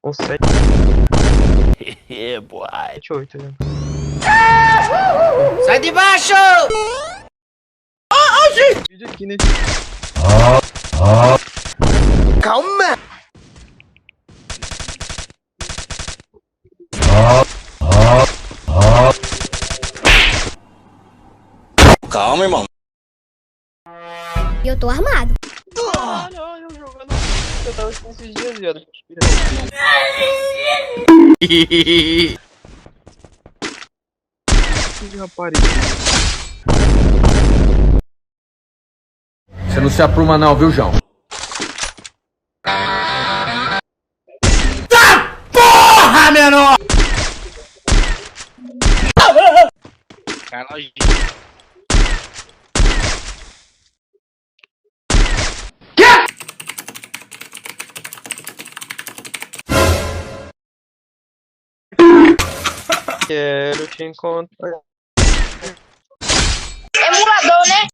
Ou 7. Boy. 8, né? Sai de baixo! Vídeo aqui, né? Calma! Calma, irmão. Eu tô armado. Não, eu jogando. Eu tava assim esses dias, viado. Que rapariga. Você não se apruma não, viu, João? Porra, menor! Carlos. Quero te encontrar. Emulador, né?